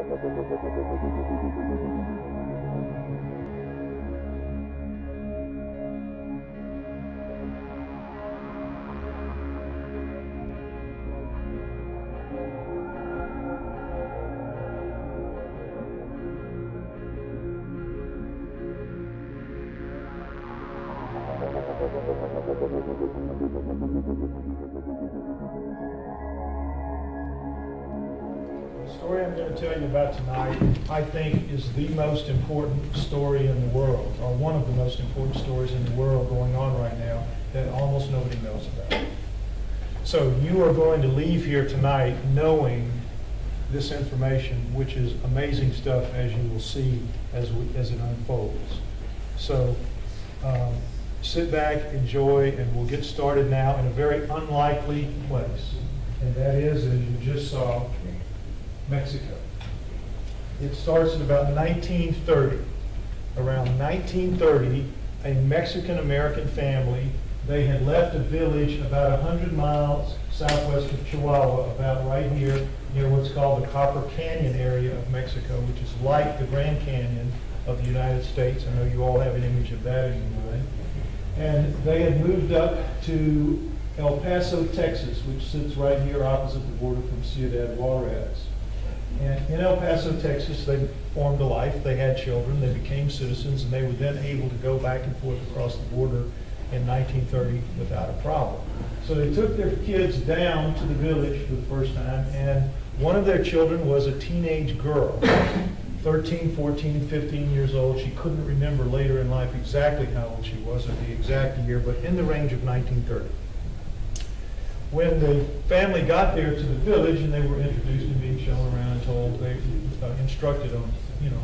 The story I'm going to tell you about tonight, I think, is the most important story in the world, or one of the most important stories in the world going on right now that almost nobody knows about. So you are going to leave here tonight knowing this information, which is amazing stuff, as you will see as it unfolds. So sit back, enjoy, and we'll get started now in a very unlikely place. And that is, as you just saw, Mexico. It starts at about 1930. Around 1930, a Mexican-American family, they had left a village about 100 miles southwest of Chihuahua, about right here near what's called the Copper Canyon area of Mexico, which is like the Grand Canyon of the United States. I know you all have an image of that in your mind. And they had moved up to El Paso, Texas, which sits right here opposite the border from Ciudad Juarez. And in El Paso, Texas, they formed a life. They had children. They became citizens, and they were then able to go back and forth across the border in 1930 without a problem. So they took their kids down to the village for the first time, and one of their children was a teenage girl, 13, 14, 15 years old. She couldn't remember later in life exactly how old she was or the exact year, but in the range of 1930. When the family got there to the village and they were introduced and being shown around and told, they instructed on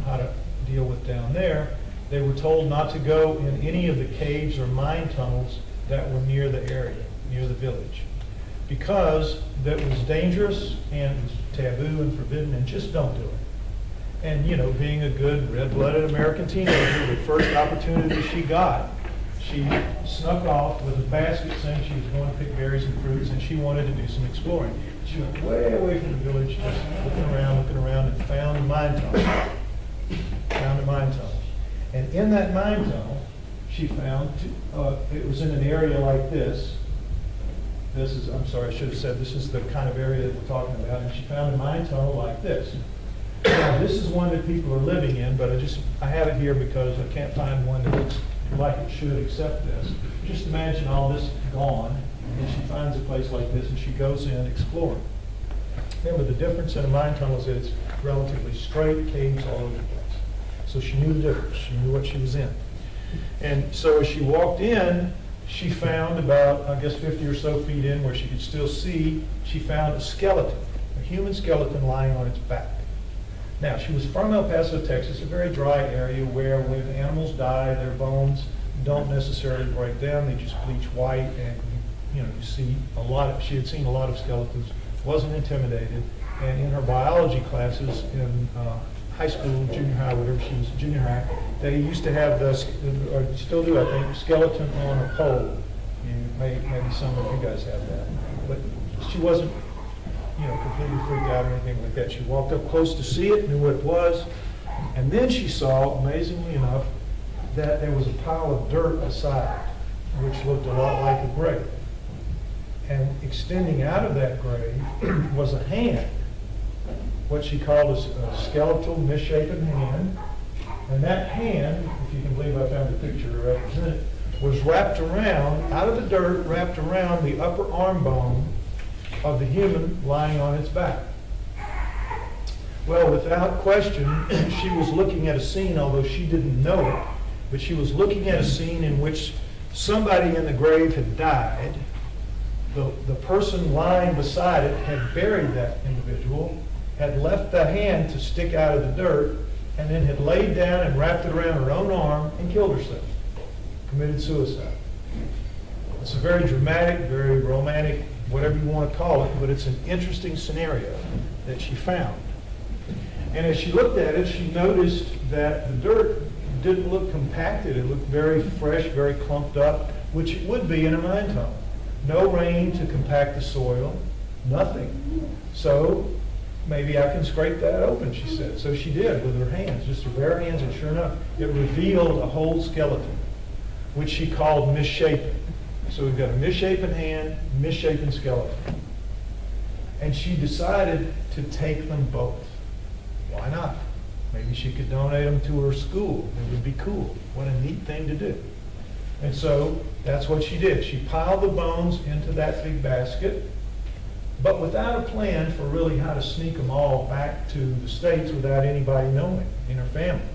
how to deal with down there, they were told not to go in any of the caves or mine tunnels that were near the area, near the village, because that was dangerous and it was taboo and forbidden, and just don't do it. And being a good red-blooded American teenager, the first opportunity she got, she snuck off with a basket saying she was going to pick berries and fruits, and she wanted to do some exploring. She went way away from the village, just looking around, and found a mine tunnel. And in that mine tunnel, she found, it was in an area like this. I'm sorry, I should have said, this is the kind of area that we're talking about. And she found a mine tunnel like this. Now, this is one that people are living in, but I have it here because I can't find one that looks like it should accept this. Just imagine all this gone, and she finds a place like this, and she goes in exploring. Remember, the difference in a mine tunnel is that it's relatively straight, caves all over the place. So she knew the difference. She knew what she was in. And so as she walked in, she found about, I guess, 50 or so feet in, where she could still see, she found a skeleton, a human skeleton lying on its back. Now, she was from El Paso, Texas, a very dry area where when animals die, their bones don't necessarily break down. They just bleach white, and you see a lot of, she had seen a lot of skeletons, wasn't intimidated, and in her biology classes in high school, junior high, whatever she was, junior high, they used to have or still do, I think, skeleton on a pole. Maybe some of you guys have that. But she wasn't completely freaked out or anything like that. She walked up close to see it, knew what it was, and then she saw, amazingly enough, that there was a pile of dirt beside it, which looked a lot like a grave. And extending out of that grave was a hand, what she called a skeletal, misshapen hand. And that hand, if you can believe I found a picture to represent it, was wrapped around, out of the dirt, wrapped around the upper arm bone of the human lying on its back. Well, without question, she was looking at a scene, although she didn't know it, but she was looking at a scene in which somebody in the grave had died. The person lying beside it had buried that individual, had left the hand to stick out of the dirt, and then had laid down and wrapped it around her own arm and killed herself, committed suicide. It's a very dramatic, very romantic, whatever you want to call it, but it's an interesting scenario that she found. And as she looked at it, she noticed that the dirt didn't look compacted. It looked very fresh, very clumped up, which it would be in a mine tunnel. No rain to compact the soil, nothing. So maybe I can scrape that open, she said. So she did with her hands, just her bare hands, and sure enough, it revealed a whole skeleton, which she called misshapen. So we've got a misshapen hand, misshapen skeleton. And she decided to take them both. Why not? Maybe she could donate them to her school. It would be cool. What a neat thing to do. And so that's what she did. She piled the bones into that big basket, but without a plan for really how to sneak them all back to the States without anybody knowing in her family,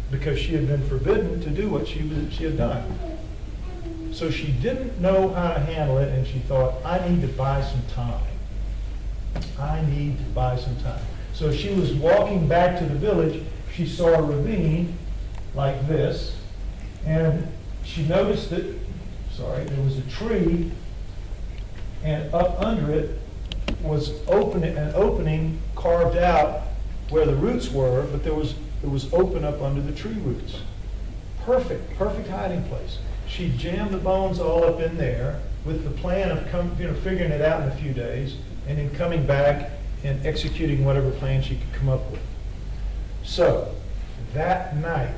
because she had been forbidden to do what she had done. So she didn't know how to handle it, and she thought, I need to buy some time. I need to buy some time. So she was walking back to the village. She saw a ravine like this, and she noticed that, there was a tree, and up under it was an opening carved out where the roots were, but it was open up under the tree roots. Perfect hiding place. She jammed the bones all up in there with the plan of figuring it out in a few days, and then coming back and executing whatever plan she could come up with. So that night,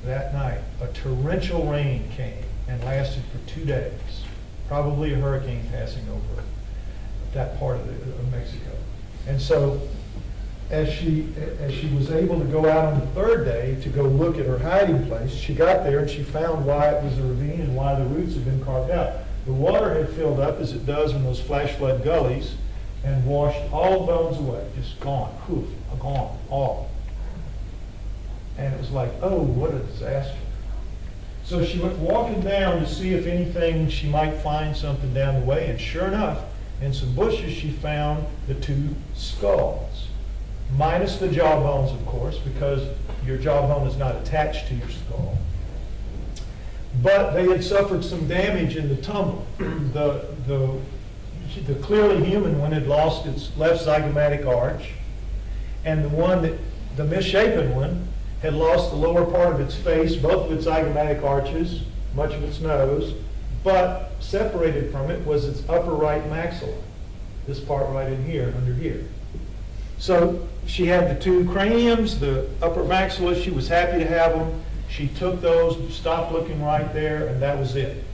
a torrential rain came and lasted for 2 days. Probably a hurricane passing over that part of Mexico. And so as she was able to go out on the third day to go look at her hiding place, she got there and she found why it was a ravine and why the roots had been carved out. The water had filled up, as it does in those flash flood gullies, and washed all bones away, just gone, poof, gone, all. And it was like, oh, what a disaster. So she went walking down to see if anything, she might find something down the way, and sure enough, in some bushes she found the 2 skulls, minus the jawbones, of course, because your jawbone is not attached to your skull. But they had suffered some damage in the tumble. The clearly human one had lost its left zygomatic arch, and the misshapen one had lost the lower part of its face, both of its zygomatic arches, much of its nose, but separated from it was its upper right maxilla, this part right in here, under here. So she had the 2 craniums, the upper maxilla. She was happy to have them. She took those, stopped looking right there, and that was it.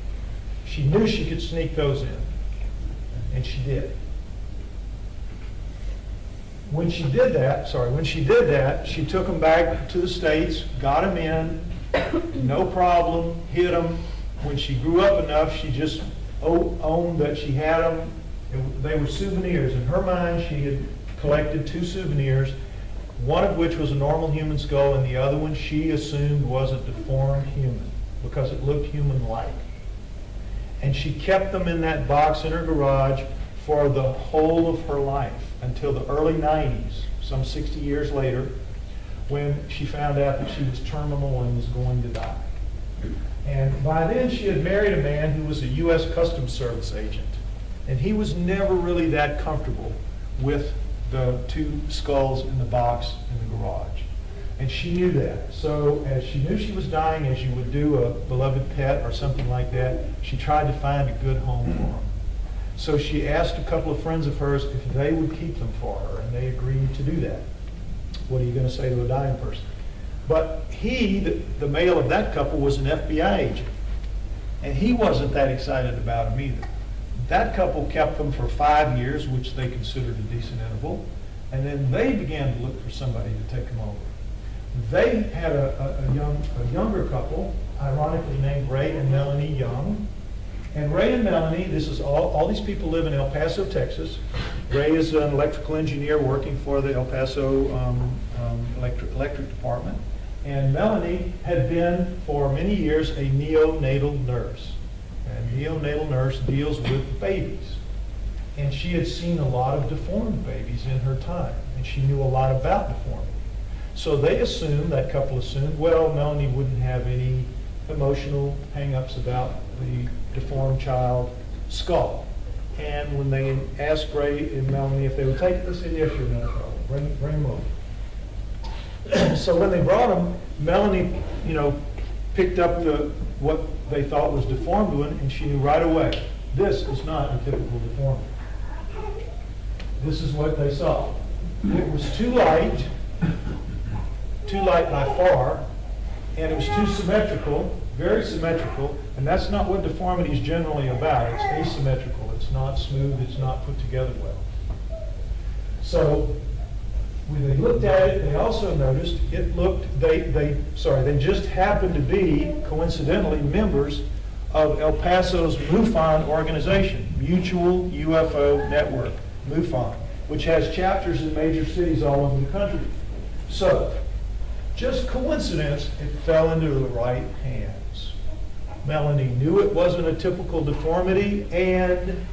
She knew she could sneak those in, and she did. When she did that, she took them back to the States, got them in, no problem, hid them. When she grew up enough, she just owned that she had them. They were souvenirs. In her mind, she had collected 2 souvenirs, one of which was a normal human skull, and the other one she assumed was a deformed human because it looked human-like. And she kept them in that box in her garage for the whole of her life until the early 90s, some 60 years later, when she found out that she was terminal and was going to die. And by then she had married a man who was a U.S. Customs Service agent. And he was never really that comfortable with the 2 skulls in the box in the garage. And she knew that. So as she knew she was dying, as you would do a beloved pet or something like that, she tried to find a good home for him. So she asked a couple of friends of hers if they would keep them for her, and they agreed to do that. What are you going to say to a dying person? But he, the male of that couple, was an FBI agent. And he wasn't that excited about them either. That couple kept them for 5 years, which they considered a decent interval. And then they began to look for somebody to take them over. They had a younger couple, ironically named Ray and Melanie Young. And Ray and Melanie, this is all these people live in El Paso, Texas. Ray is an electrical engineer working for the El Paso electric department. And Melanie had been, for many years, a neonatal nurse. And neonatal nurse deals with babies. And she had seen a lot of deformed babies in her time. And she knew a lot about deformity. So they assumed, that couple assumed, well, Melanie wouldn't have any emotional hang-ups about the deformed child skull. And when they asked Ray and Melanie if they would take it, they said, yes, sure, no problem. Bring them over. So when they brought them, Melanie, picked up what they thought was deformed one, and she knew right away, this is not a typical deformity. This is what they saw. It was too light by far, and it was too symmetrical, very symmetrical, and that's not what deformity is generally about. It's asymmetrical. It's not smooth. It's not put together well. So when they looked at it, they also noticed it looked, they just happened to be, coincidentally, members of El Paso's MUFON organization, Mutual UFO Network, MUFON, which has chapters in major cities all over the country. So, just coincidence, it fell into the right hands. Melanie knew it wasn't a typical deformity, and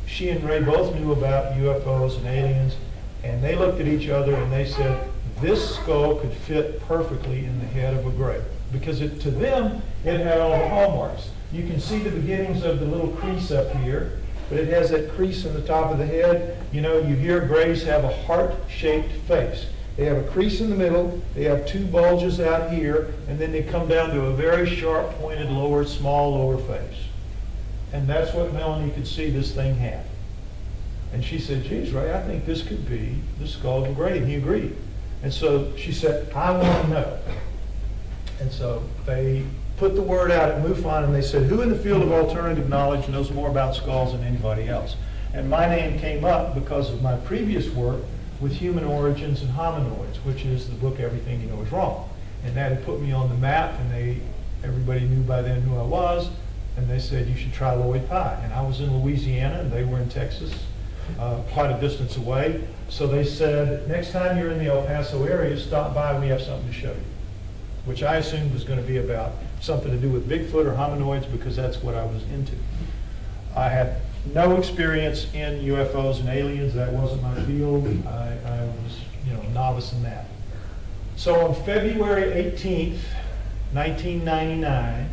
she and Ray both knew about UFOs and aliens, and they looked at each other and they said, this skull could fit perfectly in the head of a gray. Because to them, it had all the hallmarks. You can see the beginnings of the little crease up here, but it has that crease in the top of the head. You know, you hear grays have a heart-shaped face. They have a crease in the middle, they have two bulges out here, and then they come down to a very sharp pointed small lower face. And that's what Melanie could see this thing had. And she said, geez, Ray, I think this could be the skull of a gray. And he agreed. And so she said, I want to know. And so they put the word out at MUFON, and they said, who in the field of alternative knowledge knows more about skulls than anybody else? And my name came up because of my previous work with human origins and hominoids, which is the book Everything You Know Is Wrong. And that had put me on the map, and everybody knew by then who I was, and they said, you should try Lloyd Pye. And I was in Louisiana, and they were in Texas, quite a distance away. So they said, next time you're in the El Paso area, stop by, we have something to show you. Which I assumed was going to be about something to do with Bigfoot or hominoids, because that's what I was into. I had no experience in UFOs and aliens. That wasn't my field. I was, a novice in that. So on February 18th, 1999,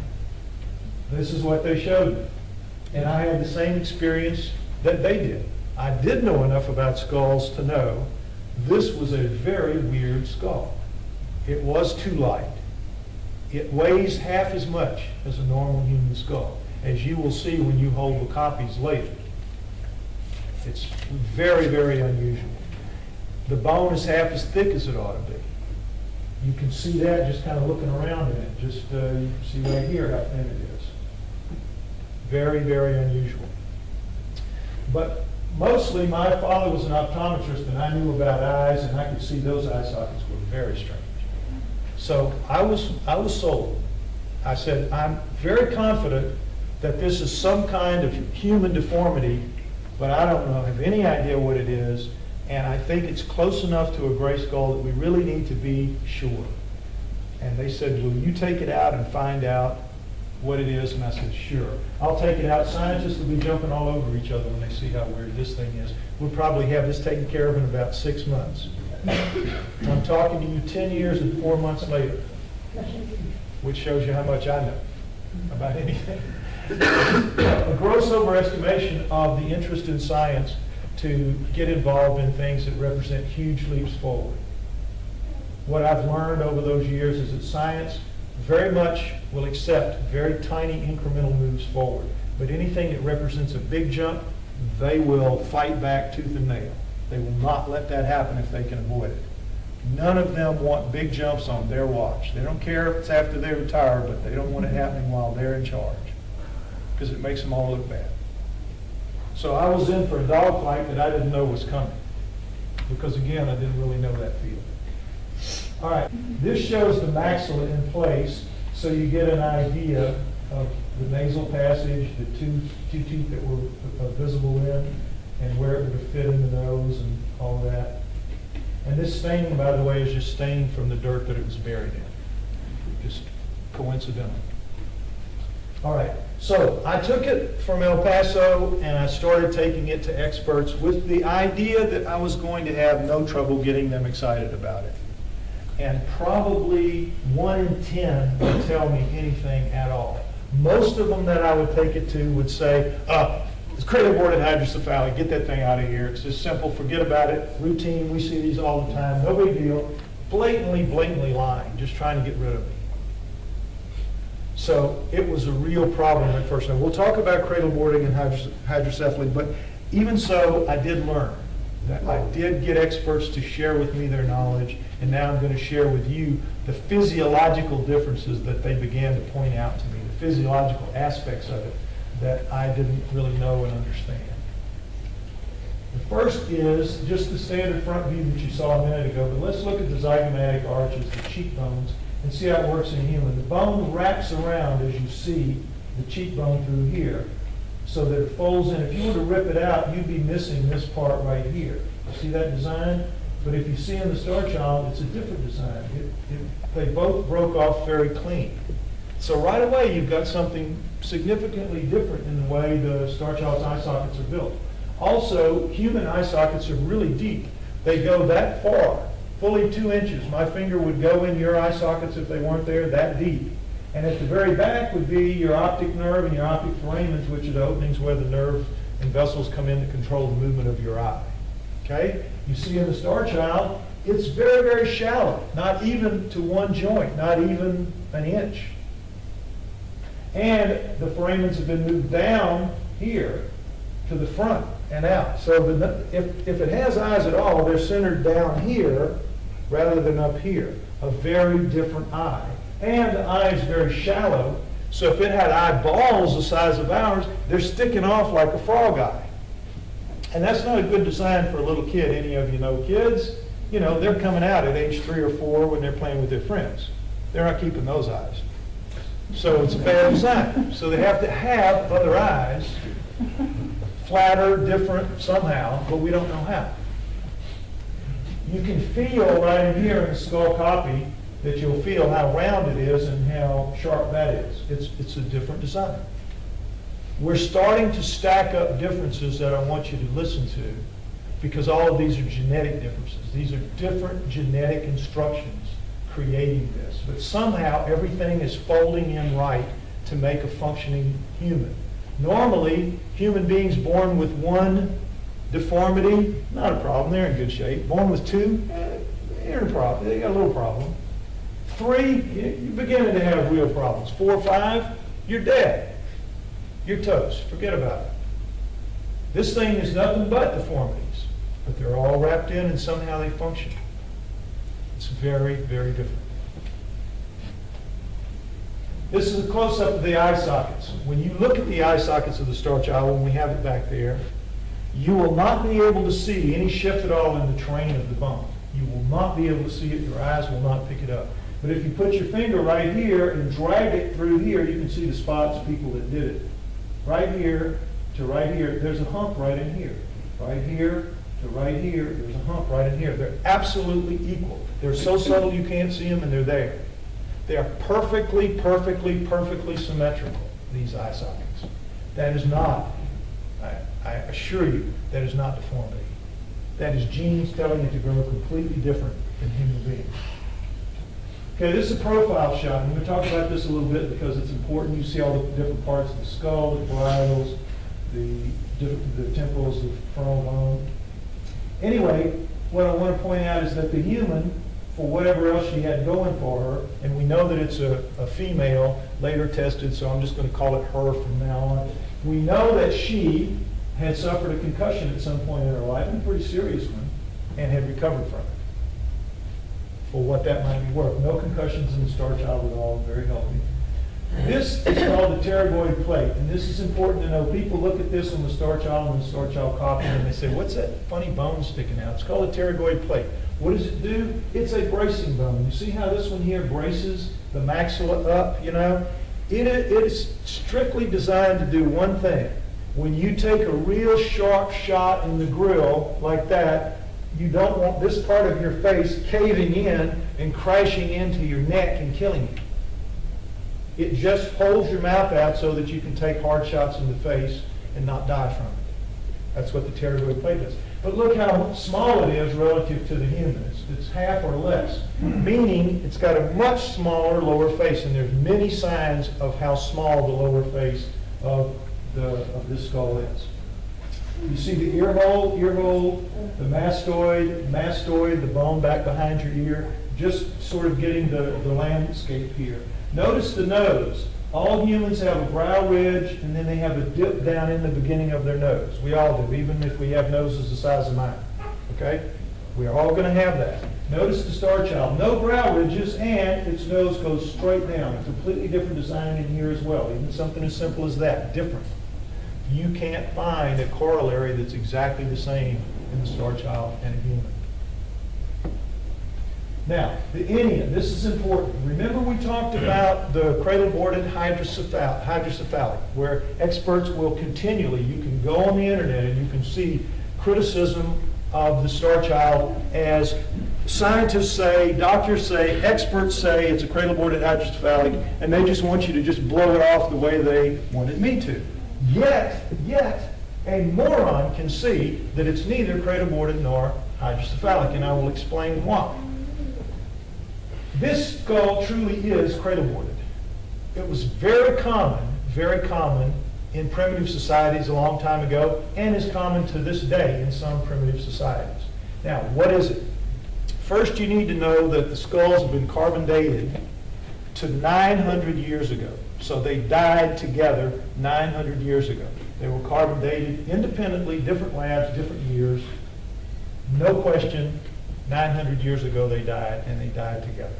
this is what they showed me. And I had the same experience that they did. I did know enough about skulls to know this was a very weird skull. It was too light. It weighs half as much as a normal human skull, as you will see when you hold the copies later. It's very, very unusual. The bone is half as thick as it ought to be. You can see that just kind of looking around in it. Just you can see right here how thin it is. Very, very unusual. But mostly my father was an optometrist, and I knew about eyes, and I could see those eye sockets were very strange. So I was sold. I said, I'm very confident that this is some kind of human deformity, but I don't have any idea what it is, and I think it's close enough to a gray skull that we really need to be sure. And they said, will you take it out and find out what it is? And I said, sure. I'll take it out. Scientists will be jumping all over each other when they see how weird this thing is. We'll probably have this taken care of in about 6 months. I'm talking to you 10 years and 4 months later, which shows you how much I know about anything. A gross overestimation of the interest in science to get involved in things that represent huge leaps forward. What I've learned over those years is that science very much will accept very tiny incremental moves forward, but anything that represents a big jump, they will fight back tooth and nail. They will not let that happen if they can avoid it. None of them want big jumps on their watch. They don't care if it's after they retire, but they don't want it happening while they're in charge, because it makes them all look bad. So I was in for a dogfight that I didn't know was coming, because again, I didn't really know that field. All right, this shows the maxilla in place, so you get an idea of the nasal passage, the two teeth that were visible in, and where it would have fit in the nose and all that. And this staining, by the way, is just staining from the dirt that it was buried in. Just coincidental. All right, so I took it from El Paso and I started taking it to experts with the idea that I was going to have no trouble getting them excited about it. And probably 1 in 10 would tell me anything at all. Most of them that I would take it to would say, it's cradle boarded hydrocephaly, get that thing out of here. It's just simple, forget about it, routine, we see these all the time, no big deal. Blatantly lying, just trying to get rid of me. So it was a real problem at first. Now we'll talk about cradle boarding and hydrocephaly, but even so, I did learn. that I did get experts to share with me their knowledge, and now I'm going to share with you the physiological differences that they began to point out to me, the physiological aspects of it that I didn't really know and understand. The first is just the standard front view that you saw a minute ago, but let's look at the zygomatic arches, the cheekbones, and see how it works in a human. The bone wraps around, as you see, the cheekbone through here, so that it folds in. If you were to rip it out, you'd be missing this part right here. See that design? But if you see in the Starchild, it's a different design. They both broke off very clean. So right away, you've got something significantly different in the way the Starchild's eye sockets are built. Also, human eye sockets are really deep. They go that far, fully 2 inches. My finger would go in your eye sockets if they weren't there, that deep. And at the very back would be your optic nerve and your optic foramens, which are the openings where the nerve and vessels come in to control the movement of your eye. Okay? You see in the Starchild, it's very, very shallow, not even to one joint, not even an inch. And the foramens have been moved down here to the front and out. So if it has eyes at all, they're centered down here rather than up here. A very different eye. And the eye is very shallow, so if it had eyeballs the size of ours, they're sticking off like a frog eye. And that's not a good design for a little kid. Any of you know kids? You know, they're coming out at age 3 or 4 when they're playing with their friends. They're not keeping those eyes. So it's a bad design. So they have to have other eyes, flatter, different somehow, but we don't know how. You can feel right in here in the skull copy that you'll feel how round it is and how sharp that is. It's a different design. We're starting to stack up differences that I want you to listen to, because all of these are genetic differences. These are different genetic instructions creating this. But somehow everything is folding in right to make a functioning human. Normally, human beings born with one deformity, not a problem, they're in good shape. Born with 2, they're in a problem, they got a little problem. 3, you're beginning to have real problems. 4, 5, you're dead. You're toast. Forget about it. This thing is nothing but deformities, but they're all wrapped in and somehow they function. It's very, very different. This is a close-up of the eye sockets. When you look at the eye sockets of the Starchild, when we have it back there, you will not be able to see any shift at all in the terrain of the bone. You will not be able to see it. Your eyes will not pick it up. But if you put your finger right here and drag it through here, you can see the spots, people that did it. Right here to right here, there's a hump right in here. Right here to right here, there's a hump right in here. They're absolutely equal. They're so subtle you can't see them, and they're there. They are perfectly, perfectly, perfectly symmetrical, these eye sockets. That is not, I assure you, that is not deformity. That is genes telling it to grow completely different than human beings. Okay, this is a profile shot. I'm going to talk about this a little bit because it's important. You see all the different parts of the skull, the parietals, the temples, the frontal bone. Anyway, what I want to point out is that the human, for whatever else she had going for her, and we know that it's a female, later tested, so I'm just going to call it her from now on. We know that she had suffered a concussion at some point in her life, and a pretty serious one, and had recovered from it. For what that might be worth. No concussions in the Starchild at all, very healthy. This is called the pterygoid plate, and this is important to know. People look at this on the Starchild and the Starchild copy, and they say, what's that funny bone sticking out? It's called a pterygoid plate. What does it do? It's a bracing bone. You see how this one here braces the maxilla up, you know? It is strictly designed to do one thing. When you take a real sharp shot in the grill like that, you don't want this part of your face caving in and crashing into your neck and killing you. It just holds your mouth out so that you can take hard shots in the face and not die from it. That's what the pterygoid plate does. But look how small it is relative to the human. It's half or less, meaning it's got a much smaller lower face, and there's many signs of how small the lower face of this skull is. You see the ear hole, the mastoid, the bone back behind your ear, just sort of getting the landscape here. Notice the nose. All humans have a brow ridge, and then they have a dip down in the beginning of their nose. We all do, even if we have noses the size of mine. Okay? We are all going to have that. Notice the Starchild. No brow ridges, and its nose goes straight down. A completely different design in here as well. Even something as simple as that, different. You can't find a corollary that's exactly the same in the Starchild and a human. Now, the Indian, this is important. Remember we talked about the cradle-boarded hydrocephalic, where experts will continually, you can go on the internet and you can see criticism of the Starchild as scientists say, doctors say, experts say it's a cradle-boarded hydrocephalic, and they just want you to just blow it off the way they wanted me to. Yet, a moron can see that it's neither cradle-boarded nor hydrocephalic, and I will explain why. This skull truly is cradle-boarded. It was very common in primitive societies a long time ago, and is common to this day in some primitive societies. Now, what is it? First, you need to know that the skulls have been carbon dated to 900 years ago. So they died together 900 years ago. They were carbon dated independently, different labs, different years. No question, 900 years ago they died, and they died together,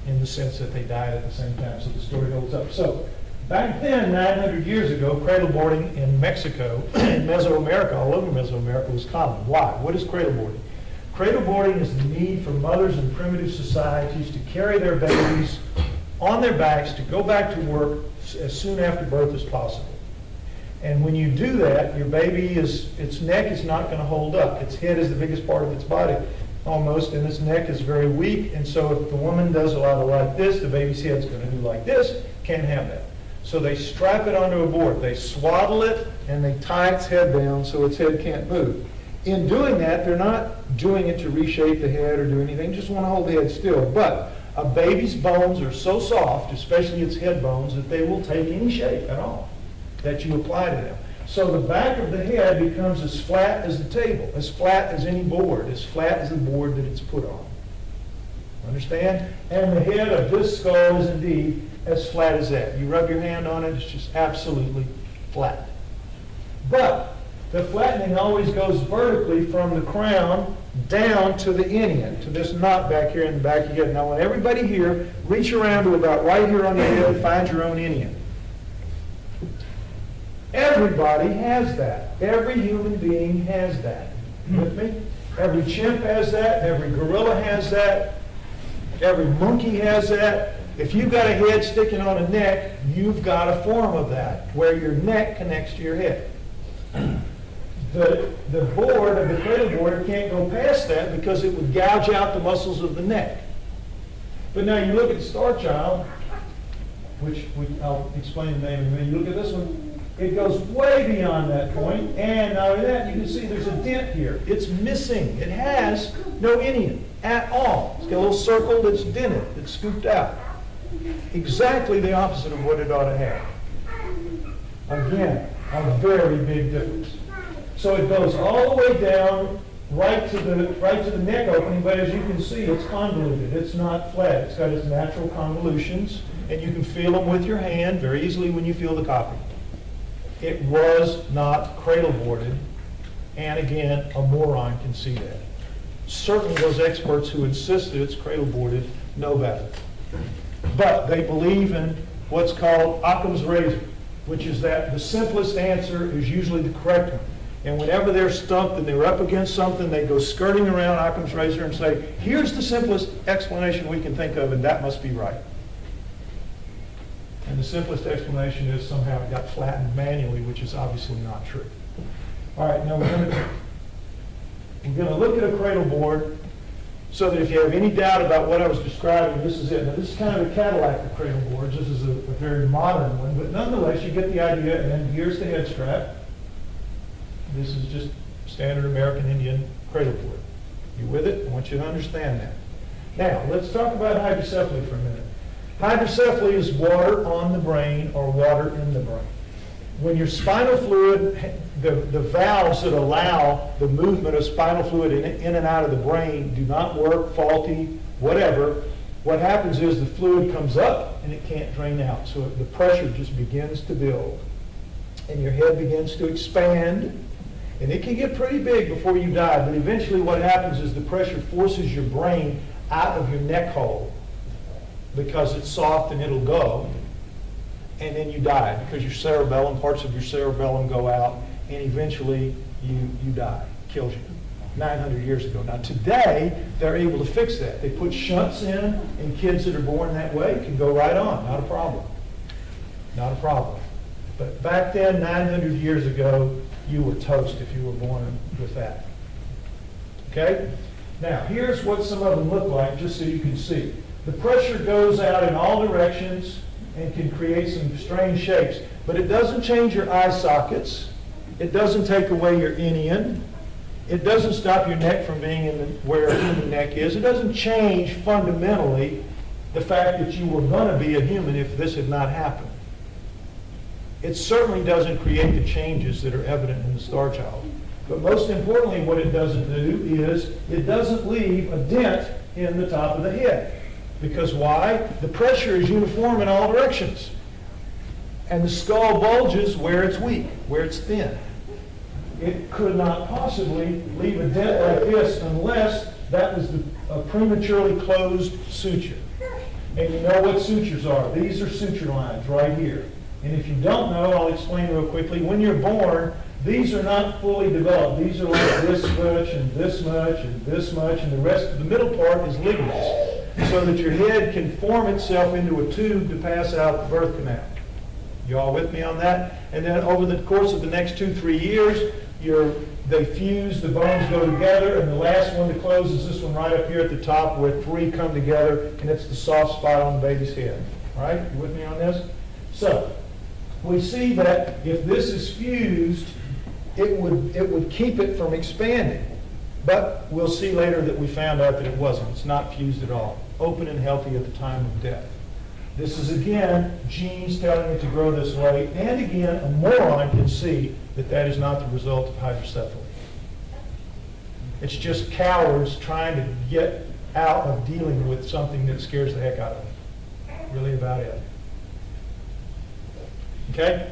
in the sense that they died at the same time. So the story holds up. So back then, 900 years ago, cradle boarding in Mexico, in Mesoamerica, all over Mesoamerica, was common. Why? What is cradle boarding? Cradle boarding is the need for mothers in primitive societies to carry their babies on their backs to go back to work as soon after birth as possible. And when you do that, your baby its neck is not going to hold up. Its head is the biggest part of its body, almost, and its neck is very weak. And so if the woman does a lot of like this, the baby's head's going to do like this. Can't have that. So they strap it onto a board. They swaddle it, and they tie its head down so its head can't move. In doing that, they're not doing it to reshape the head or do anything, just want to hold the head still. But a baby's bones are so soft, especially its head bones, that they will take any shape at all that you apply to them. So the back of the head becomes as flat as the table, as flat as any board, as flat as the board that it's put on. Understand? And the head of this skull is indeed as flat as that. You rub your hand on it, it's just absolutely flat. But the flattening always goes vertically from the crown down to the inion, to this knot back here in the back of your head. Now, when everybody here, reach around to about right here on your head, find your own inion. Everybody has that. Every human being has that. With me? Every chimp has that. Every gorilla has that. Every monkey has that. If you've got a head sticking on a neck, you've got a form of that, where your neck connects to your head. The board of the cradle board can't go past that because it would gouge out the muscles of the neck. But now you look at the Starchild, which I'll explain the name in a minute. You look at this one, it goes way beyond that point, and not only that, you can see there's a dent here. It's missing. It has no inion at all. It's got a little circle that's dented, that's scooped out. Exactly the opposite of what it ought to have. Again, a very big difference. So it goes all the way down right to the neck opening, but as you can see, it's convoluted. It's not flat. It's got its natural convolutions, and you can feel them with your hand very easily when you feel the copy. It was not cradle boarded, and again, a moron can see that. Certainly those experts who insist that it's cradle boarded know better. But they believe in what's called Occam's razor, which is that the simplest answer is usually the correct one. And whenever they're stumped and they're up against something, they go skirting around Occam's razor and say, here's the simplest explanation we can think of, and that must be right. And the simplest explanation is somehow it got flattened manually, which is obviously not true. All right, now we're going to look at a cradle board so that if you have any doubt about what I was describing, this is it. Now, this is kind of a Cadillac of cradle boards. This is a very modern one, but nonetheless, you get the idea, and here's the head strap. This is just standard American Indian cradle board. You with it? I want you to understand that. Now, let's talk about hydrocephaly for a minute. Hydrocephaly is water on the brain or water in the brain. When your spinal fluid, the valves that allow the movement of spinal fluid in and out of the brain do not work, faulty, whatever, what happens is the fluid comes up and it can't drain out. So the pressure just begins to build. And your head begins to expand. And it can get pretty big before you die, but eventually what happens is the pressure forces your brain out of your neck hole because it's soft and it'll go, and then you die because your cerebellum, parts of your cerebellum go out, and eventually you die. It kills you. 900 years ago. Now today, they're able to fix that. They put shunts in, and kids that are born that way can go right on. Not a problem. Not a problem. But back then, 900 years ago, you were toast if you were born with that. Okay? Now, here's what some of them look like, just so you can see. The pressure goes out in all directions and can create some strange shapes, but it doesn't change your eye sockets. It doesn't take away your inion. It doesn't stop your neck from being in where a human neck is. It doesn't change fundamentally the fact that you were going to be a human if this had not happened. It certainly doesn't create the changes that are evident in the Starchild. But most importantly, what it doesn't do is it doesn't leave a dent in the top of the head. Because why? The pressure is uniform in all directions. And the skull bulges where it's weak, where it's thin. It could not possibly leave a dent like this unless that was a prematurely closed suture. And you know what sutures are. These are suture lines right here. And if you don't know, I'll explain real quickly. When you're born, these are not fully developed. These are like this much and this much and this much, and the rest of the middle part is ligaments, so that your head can form itself into a tube to pass out the birth canal. You all with me on that? And then over the course of the next 2-3 years, they fuse, the bones go together, and the last one to close is this one right up here at the top where 3 come together, and it's the soft spot on the baby's head. All right? You with me on this? So, we see that if this is fused, it would keep it from expanding. But we'll see later that we found out that it wasn't. It's not fused at all. Open and healthy at the time of death. This is, again, genes telling it to grow this way. And again, a moron can see that that is not the result of hydrocephaly. It's just cowards trying to get out of dealing with something that scares the heck out of them. Really about it. Okay?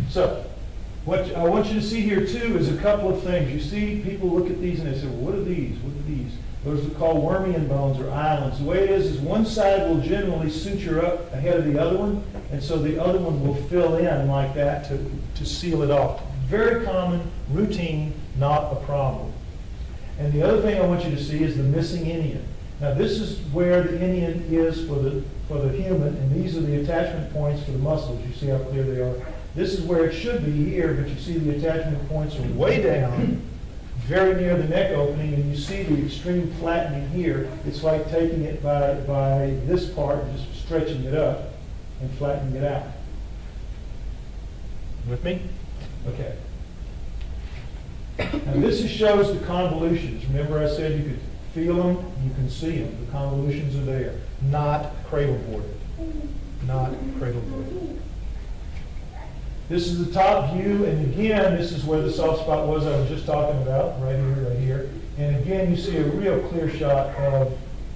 So, what I want you to see here, too, is a couple of things. You see, people look at these and they say, well, what are these? What are these? Those are called wormian bones or islands. The way it is one side will generally suture up ahead of the other one, and so the other one will fill in like that to seal it off. Very common, routine, not a problem. And the other thing I want you to see is the missing inion. Now this is where the inion is for the human, and these are the attachment points for the muscles. You see how clear they are? This is where it should be here, but you see the attachment points are way down, very near the neck opening, and you see the extreme flattening here. It's like taking it by this part and just stretching it up and flattening it out. With me? Okay. Now this shows the convolutions. Remember I said you could feel them, you can see them. The convolutions are there. Not cradle boarded. Not cradle boarded. This is the top view, and again, this is where the soft spot was I was just talking about, right here, right here. And again, you see a real clear shot of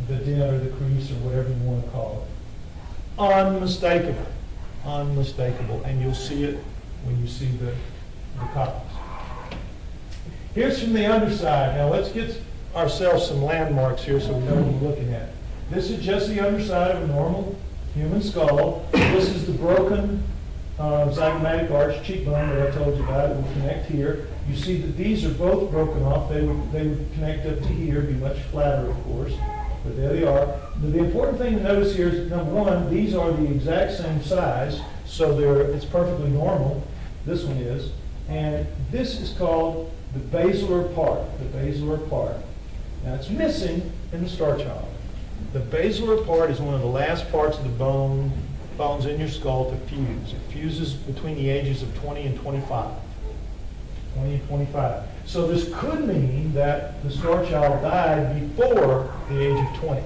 the dent or the crease or whatever you want to call it. Unmistakable. Unmistakable. And you'll see it when you see the copies. Here's from the underside. Now let's get ourselves some landmarks here so we know what we're looking at. This is just the underside of a normal human skull. This is the broken zygomatic arch cheekbone that I told you about. It will connect here. You see that these are both broken off. They would connect up to here, be much flatter, of course. But there they are. The important thing to notice here is, number one, these are the exact same size, so it's perfectly normal. This one is. And this is called the basilar part. The basilar part. Now it's missing in the Starchild. The basilar part is one of the last parts of the bones in your skull to fuse. It fuses between the ages of 20 and 25. 20 and 25. So this could mean that the Starchild died before the age of 20.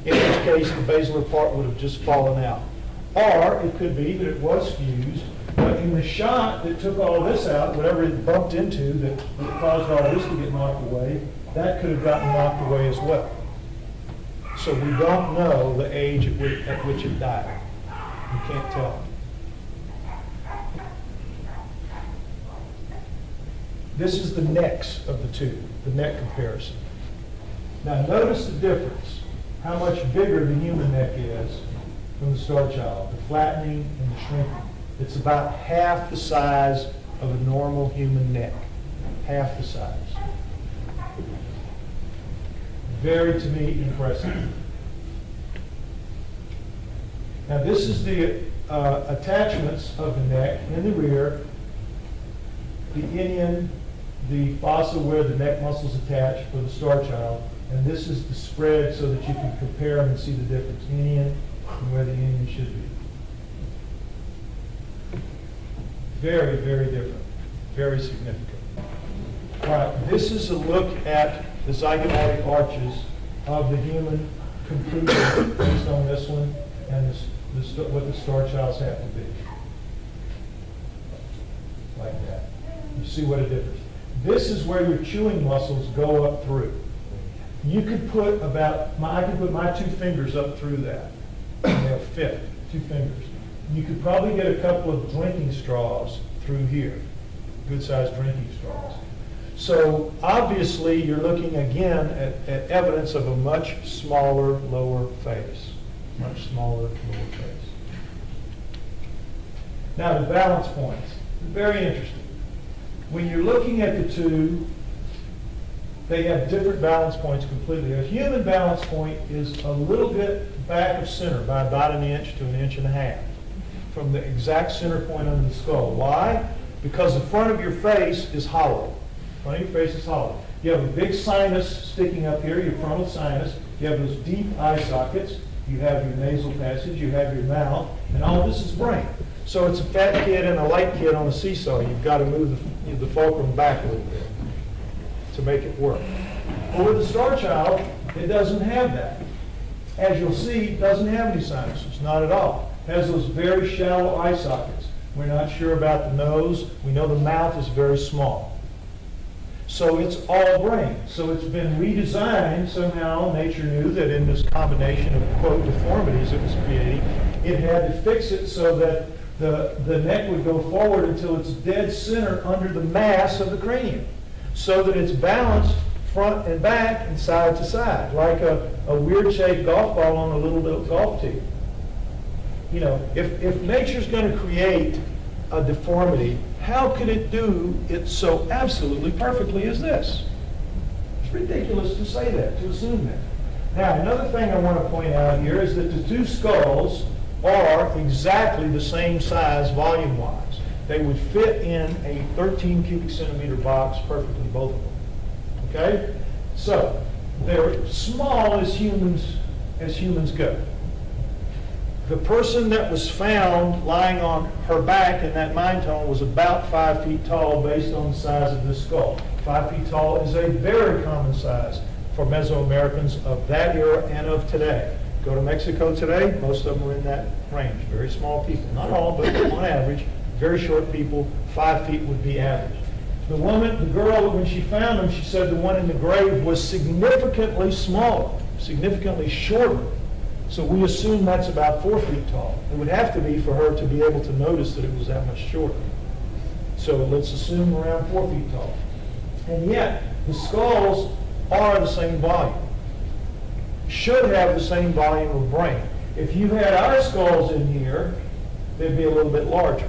In which case the basilar part would have just fallen out. Or it could be that it was fused, but in the shot that took all this out, whatever it bumped into that caused all this to get knocked away, that could have gotten knocked away as well. So we don't know the age at which it died. You can't tell. This is the necks of the two, the neck comparison. Now notice the difference, how much bigger the human neck is from the Starchild, the flattening and the shrinking. It's about half the size of a normal human neck, half the size. Very, to me, impressive. Now this is the attachments of the neck in the rear, the inion, the fossa where the neck muscles attach for the Starchild, and this is the spread so that you can compare them and see the difference, inion and where the inion should be. Very, very different, very significant. All right, this is a look at the zygomatic arches of the human completed based on this one and what the Starchilds have to be. Like that. You see what a difference. This is where your chewing muscles go up through. You could put I could put my 2 fingers up through that, and they'll fit, 2 fingers. You could probably get a couple of drinking straws through here, good-sized drinking straws. So obviously you're looking again at evidence of a much smaller lower face, much smaller lower face. Now the balance points, very interesting. When you're looking at the two, they have different balance points completely. A human balance point is a little bit back of center by about 1 inch to 1.5 inches from the exact center point under the skull. Why? Because the front of your face is hollow. The front of your face is hollow. You have a big sinus sticking up here, your frontal sinus. You have those deep eye sockets. You have your nasal passage. You have your mouth. And all this is brain. So it's a fat kid and a light kid on a seesaw. You've got to move the fulcrum back a little bit to make it work. But with the Starchild, it doesn't have that. As you'll see, it doesn't have any sinuses, not at all. It has those very shallow eye sockets. We're not sure about the nose. We know the mouth is very small. So it's all brain. So it's been redesigned somehow. Nature knew that in this combination of, quote, deformities it was creating, it had to fix it so that the neck would go forward until it's dead center under the mass of the cranium, so that it's balanced front and back and side to side, like a weird-shaped golf ball on a little golf tee. You know, if nature's going to create a deformity, how could it do it so absolutely perfectly as this? It's ridiculous to say that, to assume that. Now, another thing I want to point out here is that the two skulls are exactly the same size volume-wise. They would fit in a 13 cubic centimeter box perfectly, both of them. Okay? So, they're small as humans go. The person that was found lying on her back in that mine tunnel was about 5 feet tall based on the size of this skull. 5 feet tall is a very common size for Mesoamericans of that era and of today. Go to Mexico today, most of them are in that range. Very small people. Not all, but on average, very short people, 5 feet would be average. The girl, when she found him, she said the one in the grave was significantly smaller, significantly shorter. So we assume that's about 4 feet tall. It would have to be for her to be able to notice that it was that much shorter. So let's assume around 4 feet tall. And yet, the skulls are the same volume. Should have the same volume of brain. If you had our skulls in here, they'd be a little bit larger.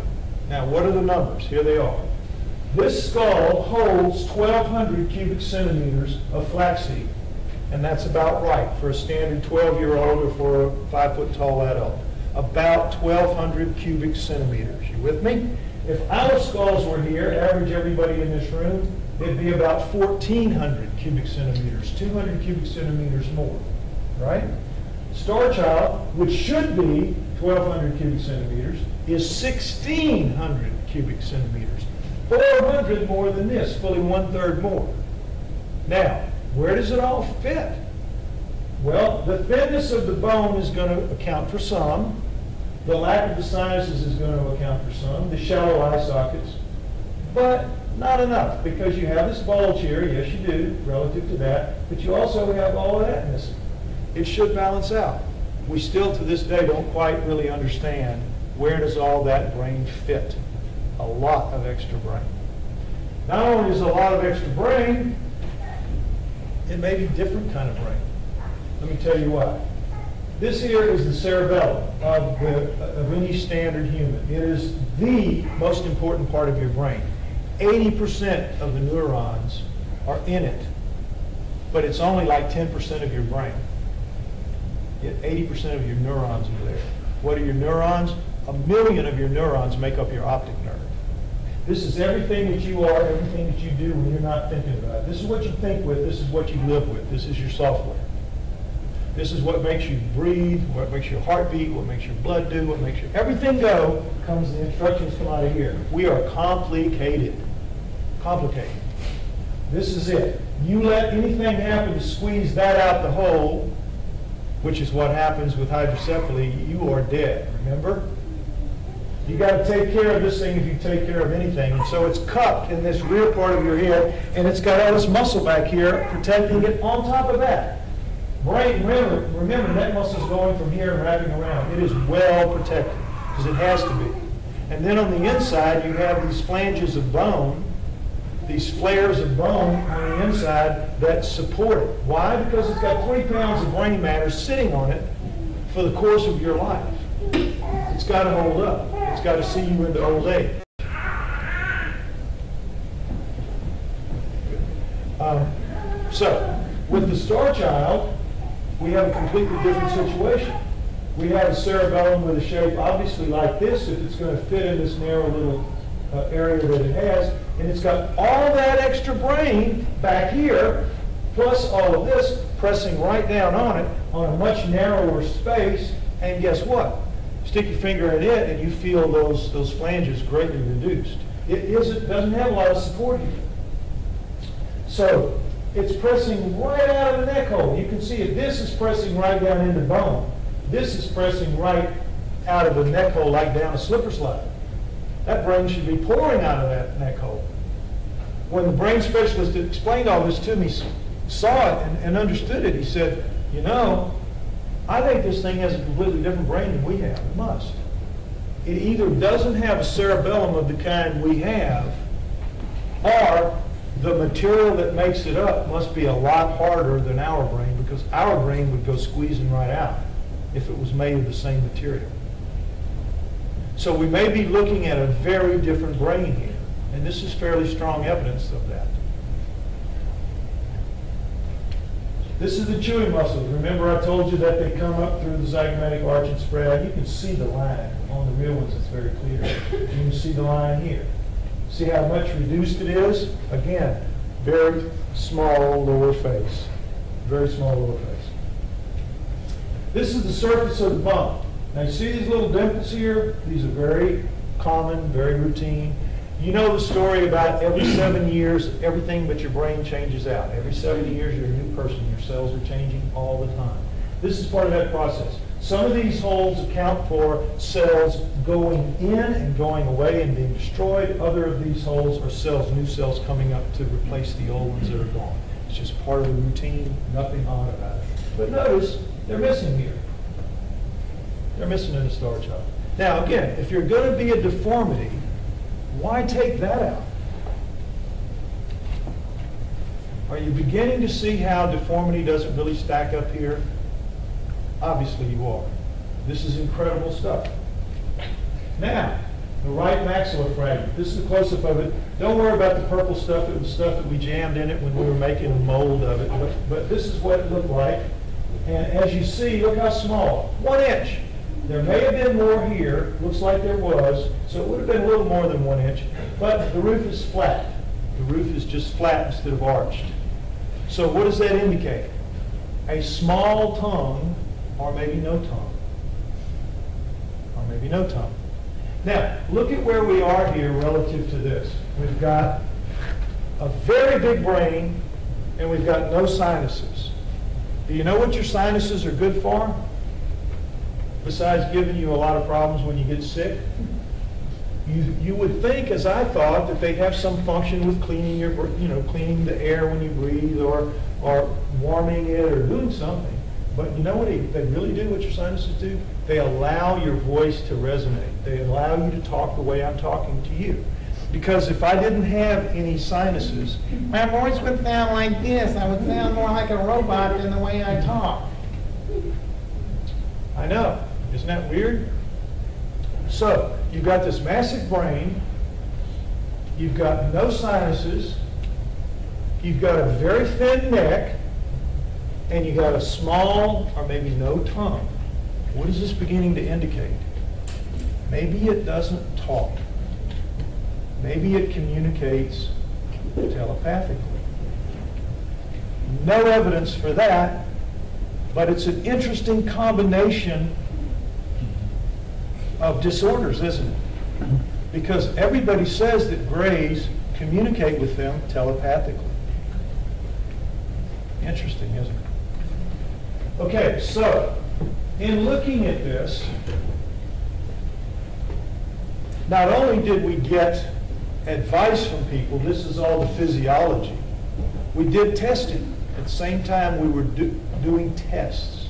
Now, what are the numbers? Here they are. This skull holds 1,200 cubic centimeters of flaxseed. And that's about right for a standard 12-year-old or for a 5-foot-tall adult. About 1,200 cubic centimeters. You with me? If our skulls were here, average everybody in this room, it'd be about 1,400 cubic centimeters, 200 cubic centimeters more, right? Starchild, which should be 1,200 cubic centimeters, is 1,600 cubic centimeters. 400 more than this, fully 1/3 more. Now, where does it all fit? Well, the thinness of the bone is going to account for some. The lack of the sinuses is going to account for some. The shallow eye sockets. But not enough, because you have this bulge here. Yes, you do, relative to that. But you also have all of that missing. It should balance out. We still, to this day, don't quite really understand where does all that brain fit. A lot of extra brain. Not only is a lot of extra brain, it may be different kind of brain. Let me tell you why. This here is the cerebellum of any standard human. It is the most important part of your brain. 80% of the neurons are in it, but it's only like 10% of your brain. Yet 80% of your neurons are there. What are your neurons? 1 million of your neurons make up your optic nerve. This is everything that you are, everything that you do when you're not thinking about it. This is what you think with, this is what you live with, this is your software. This is what makes you breathe, what makes your heart beat, what makes your blood do, what makes your everything go, the instructions come out of here. We are complicated. Complicated. This is it. You let anything happen to squeeze that out the hole, which is what happens with hydrocephaly, you are dead, remember? You got to take care of this thing if you take care of anything. And so it's cupped in this rear part of your head, and it's got all this muscle back here protecting it on top of that. Brain, remember that muscle is going from here and wrapping around. It is well protected because it has to be. And then on the inside, you have these flanges of bone, these flares of bone on the inside that support it. Why? Because it's got 20 pounds of brain matter sitting on it for the course of your life. It's got to hold up. It's got to see you into old age. So, with the Starchild, we have a completely different situation. We have a cerebellum with a shape obviously like this if it's going to fit in this narrow little area that it has. And it's got all that extra brain back here, plus all of this pressing right down on it on a much narrower space. And guess what? Stick your finger in it and you feel those flanges greatly reduced. It doesn't have a lot of support here. So it's pressing right out of the neck hole. You can see it. This is pressing right down into bone. This is pressing right out of the neck hole like down a slipper slide. That brain should be pouring out of that neck hole. When the brain specialist that explained all this to me saw it and understood it, he said, you know, I think this thing has a completely different brain than we have. It must. It either doesn't have a cerebellum of the kind we have, or the material that makes it up must be a lot harder than our brain, because our brain would go squeezing right out if it was made of the same material. So we may be looking at a very different brain here, and this is fairly strong evidence of that. This is the chewing muscles. Remember I told you that they come up through the zygomatic arch and spread out. You can see the line. On the real ones it's very clear. You can see the line here. See how much reduced it is? Again, very small lower face. Very small lower face. This is the surface of the bump. Now you see these little dimples here? These are very common, very routine. You know the story about every 7 years, everything but your brain changes out. Every 7 years, you're a new person. Your cells are changing all the time. This is part of that process. Some of these holes account for cells going in and going away and being destroyed. Other of these holes are cells, new cells coming up to replace the old ones that are gone. It's just part of the routine, nothing odd about it. But notice, they're missing here. They're missing in the Starchild. Now again, if you're going to be a deformity, why take that out? Are you beginning to see how deformity doesn't really stack up here? Obviously you are. This is incredible stuff. Now, the right maxilla fragment. This is a close-up of it. Don't worry about the purple stuff. It was stuff that we jammed in it when we were making a mold of it. But this is what it looked like. And as you see, look how small. 1 inch. There may have been more here. Looks like there was. So it would have been a little more than 1 inch. But the roof is flat. The roof is just flat instead of arched. So what does that indicate? A small tongue, or maybe no tongue. Or maybe no tongue. Now, look at where we are here relative to this. We've got a very big brain, and we've got no sinuses. Do you know what your sinuses are good for? Besides giving you a lot of problems when you get sick? You would think, as I thought, that they have some function with cleaning your, cleaning the air when you breathe, or warming it, or doing something. But you know what they really do, what your sinuses do? They allow your voice to resonate. They allow you to talk the way I'm talking to you. Because if I didn't have any sinuses, my voice would sound like this. I would sound more like a robot in the way I talk. I know. Isn't that weird? So, you've got this massive brain. You've got no sinuses. You've got a very thin neck. And you've got a small or maybe no tongue. What is this beginning to indicate? Maybe it doesn't talk. Maybe it communicates telepathically. No evidence for that, but it's an interesting combination of disorders, isn't it? Because everybody says that grays communicate with them telepathically. Interesting, isn't it? Okay, so in looking at this, not only did we get advice from people, this is all the physiology, we did testing. At the same time, we were doing tests.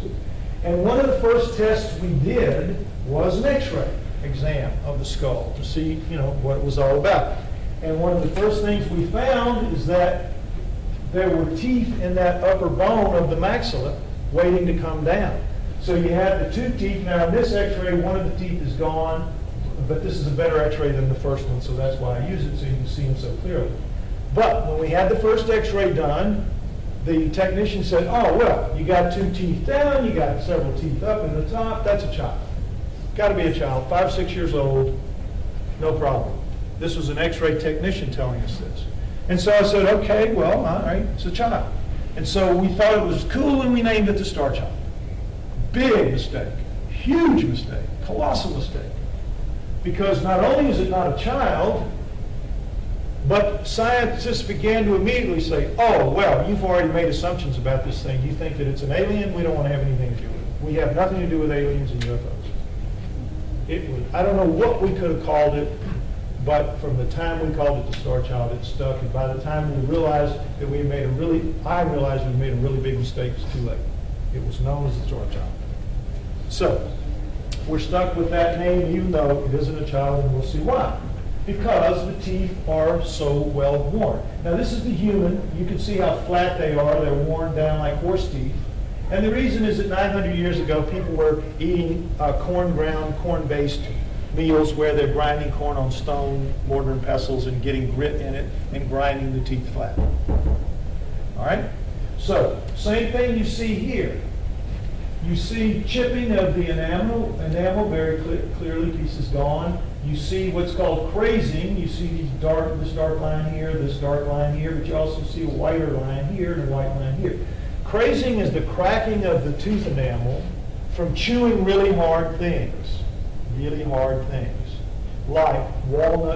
And one of the first tests we did was an x-ray exam of the skull to see, what it was all about. And one of the first things we found is that there were teeth in that upper bone of the maxilla waiting to come down. So you have the two teeth. Now in this x-ray, one of the teeth is gone, but this is a better x-ray than the first one, so that's why I use it, so you can see them so clearly. But when we had the first x-ray done, the technician said, oh, well, you got two teeth down, you got several teeth up in the top, that's a child. Got to be a child, 5, 6 years old, no problem. This was an x-ray technician telling us this. And so I said, okay, well, all right, it's a child. And so we thought it was cool, and we named it the Starchild. Big mistake, huge mistake, colossal mistake. Because not only is it not a child, but scientists began to immediately say, oh, well, you've already made assumptions about this thing. You think that it's an alien? We don't want to have anything to do with it. We have nothing to do with aliens and UFOs. I don't know what we could have called it, but from the time we called it the Starchild, it stuck. And by the time we realized that I realized we made a really big mistake, it was too late. It was known as the Starchild. So, we're stuck with that name even though it isn't a child, and we'll see why. Because the teeth are so well worn. Now this is the human. You can see how flat they are. They're worn down like horse teeth. And the reason is that 900 years ago, people were eating corn-based meals where they're grinding corn on stone, mortar and pestles, and getting grit in it and grinding the teeth flat. All right? So, same thing you see here. You see chipping of the enamel very clearly, piece is gone. You see what's called crazing. You see this dark line here, this dark line here, but you also see a whiter line here and a white line here. Crazing is the cracking of the tooth enamel from chewing really hard things. Really hard things. Like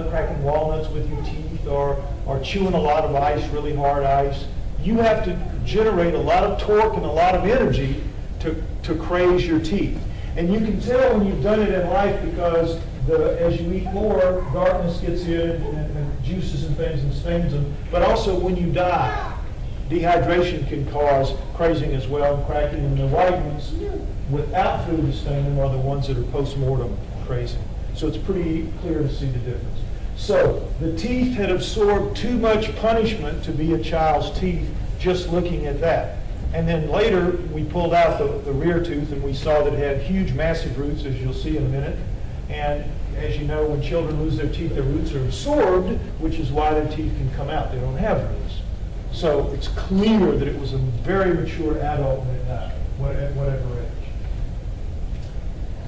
cracking walnuts with your teeth, or chewing a lot of ice, really hard ice. You have to generate a lot of torque and a lot of energy to craze your teeth. And you can tell when you've done it in life because as you eat more, darkness gets in and juices and things and stains them. But also when you die, dehydration can cause crazing as well, and cracking. And the white ones, without food to stain them, are the ones that are post-mortem crazing. So it's pretty clear to see the difference. So the teeth had absorbed too much punishment to be a child's teeth just looking at that. And then later, we pulled out the rear tooth, and we saw that it had huge, massive roots, as you'll see in a minute. And as you know, when children lose their teeth, their roots are absorbed, which is why their teeth can come out. They don't have roots. So it's clear that it was a very mature adult when it died, at whatever age.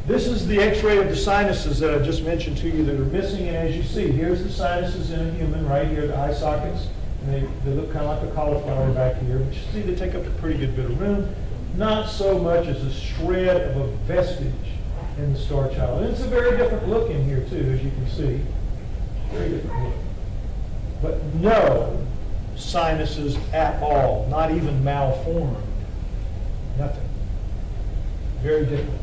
This is the x-ray of the sinuses that I just mentioned to you that are missing. And as you see, here's the sinuses in a human, right here, the eye sockets. And they look kind of like a cauliflower back here. But you see they take up a pretty good bit of room. Not so much as a shred of a vestige in the Starchild. And it's a very different look in here too, as you can see. Very different look. But no sinuses at all, not even malformed. Nothing. Very different.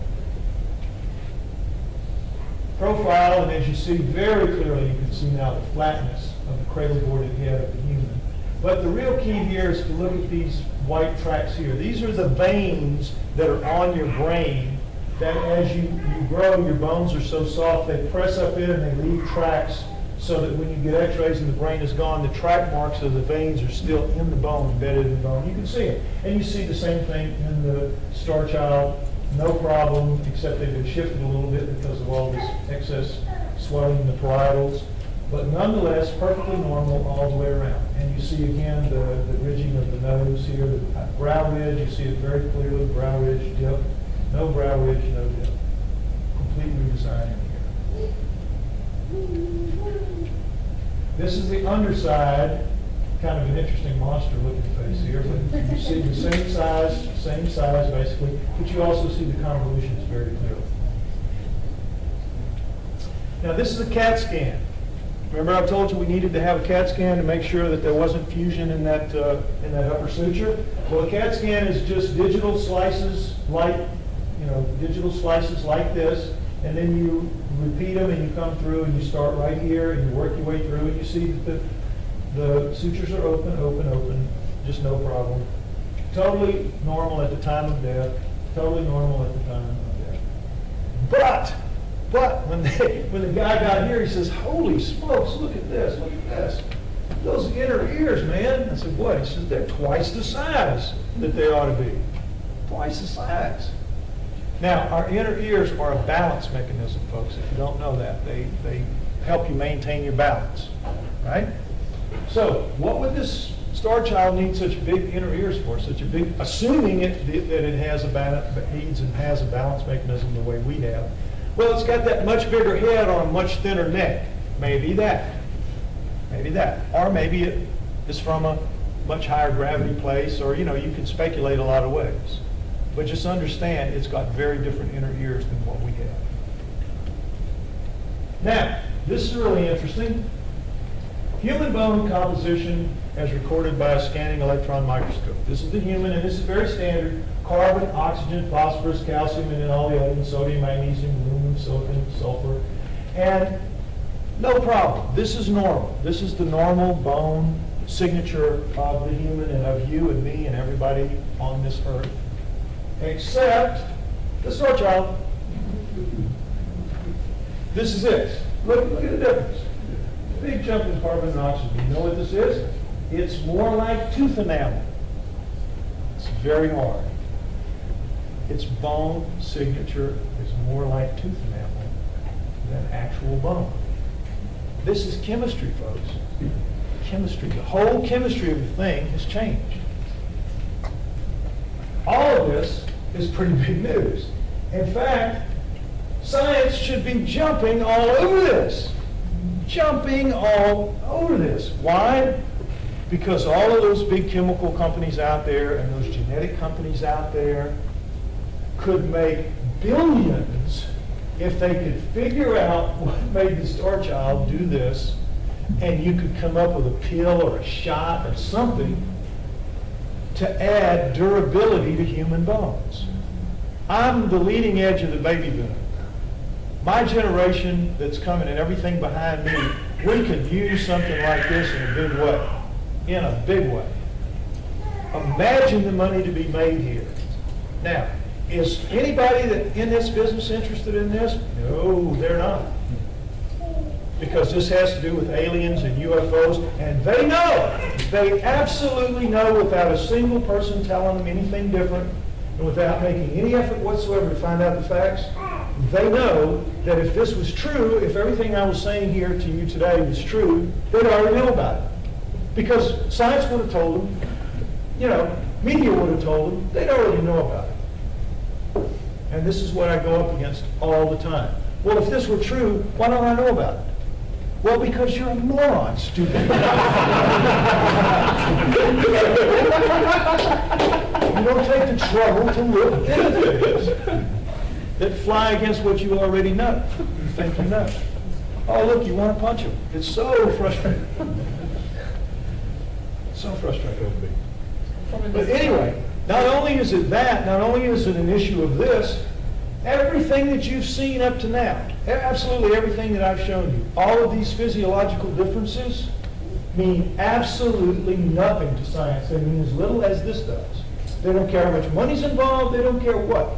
Profile, and as you see very clearly, you can see now the flatness of the cradle-boarded head of the human. But the real key here is to look at these white tracks here. These are the veins that are on your brain that as you grow, your bones are so soft, they press up in and they leave tracks so that when you get x-rays and the brain is gone, the track marks of the veins are still in the bone, embedded in the bone. You can see it. And you see the same thing in the Starchild. No problem, except they've been shifted a little bit because of all this excess swelling in the parietals. But nonetheless, perfectly normal all the way around. And you see again the ridging of the nose here, the brow ridge, you see it very clearly, brow ridge, dip. No brow ridge, no dip. Complete redesign in here. This is the underside, kind of an interesting monster looking face here, but you see the same size basically, but you also see the convolutions very clearly. Now this is a CAT scan. Remember I told you we needed to have a CAT scan to make sure that there wasn't fusion in that upper suture? Well, a CAT scan is just digital slices like this, and then you repeat them and you come through and you start right here and you work your way through and you see that the sutures are open, just no problem. Totally normal at the time of death, totally normal at the time of death. But when the guy got here, he says, holy smokes, look at this. Those inner ears, man. I said, what? He says, they're twice the size that they ought to be. Twice the size. Now, our inner ears are a balance mechanism, folks, if you don't know that. They help you maintain your balance, right? So, what would this Starchild need such big inner ears for? Assuming that it has needs and has a balance mechanism the way we have. Well, it's got that much bigger head on a much thinner neck. Maybe that. Or maybe it is from a much higher gravity place, or you can speculate a lot of ways. But just understand it's got very different inner ears than what we have. Now, this is really interesting. Human bone composition as recorded by a scanning electron microscope. This is the human, and this is very standard. Carbon, oxygen, phosphorus, calcium, and then all the elements, sodium, magnesium, aluminum, silicon, sulfur. And no problem. This is normal. This is the normal bone signature of the human and of you and me and everybody on this earth. Except the Starchild. This is it. Look at the difference. Big jump in carbon and oxygen. You know what this is? It's more like tooth enamel. It's very hard. Its bone signature is more like tooth enamel than actual bone. This is chemistry, folks. Chemistry. The whole chemistry of the thing has changed. All of this is pretty big news. In fact, science should be jumping all over this. Jumping all over this. Why? Because all of those big chemical companies out there and those genetic companies out there could make billions if they could figure out what made the Starchild do this, and you could come up with a pill or a shot or something to add durability to human bones. I'm the leading edge of the baby boom. My generation that's coming and everything behind me, we could use something like this in a big way. In a big way. Imagine the money to be made here. Now, is anybody that in this business interested in this? No, they're not. Because this has to do with aliens and UFOs, and they know. They absolutely know without a single person telling them anything different, and without making any effort whatsoever to find out the facts. They know that if this was true, if everything I was saying here to you today was true, they'd already know about it. Because science would have told them, media would have told them, they'd already know about it. And this is what I go up against all the time. Well, if this were true, why don't I know about it? Well, because you're a moron, stupid. You don't take the trouble to look into things that fly against what you already know. You think you know. Oh, look, you want to punch him. It's so frustrating. So frustrating. But anyway, not only is it that, not only is it an issue of this, everything that you've seen up to now, absolutely everything that I've shown you, all of these physiological differences mean absolutely nothing to science. They mean as little as this does. They don't care how much money's involved. They don't care what.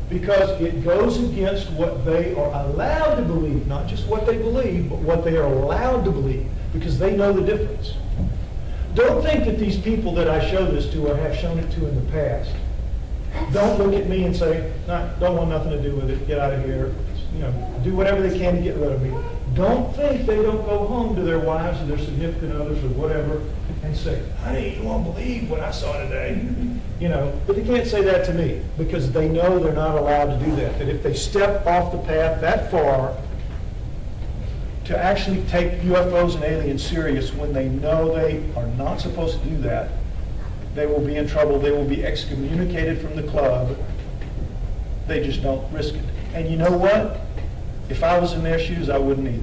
because it goes against what they are allowed to believe, not just what they believe, but what they are allowed to believe, because they know the difference. Don't think that these people that I show this to or have shown it to in the past don't look at me and say, "No, don't want nothing to do with it, get out of here," do whatever they can to get rid of me. Don't think they don't go home to their wives or their significant others or whatever and say, "Honey, you won't believe what I saw today." But they can't say that to me, because they know they're not allowed to do that. That if they step off the path that far to actually take UFOs and aliens serious when they know they are not supposed to do that, they will be in trouble. They will be excommunicated from the club. They just don't risk it. And you know what? If I was in their shoes, I wouldn't either.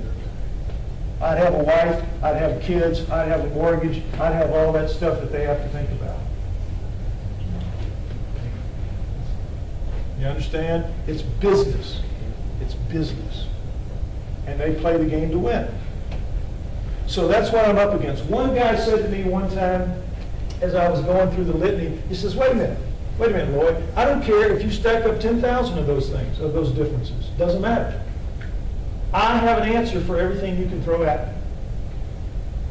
I'd have a wife, I'd have kids, I'd have a mortgage, I'd have all that stuff that they have to think about. You understand? It's business. It's business. And they play the game to win. So that's what I'm up against. One guy said to me one time, as I was going through the litany, he says, wait a minute, Lloyd, I don't care if you stack up 10,000 of those things, of those differences. Doesn't matter. I have an answer for everything you can throw at me,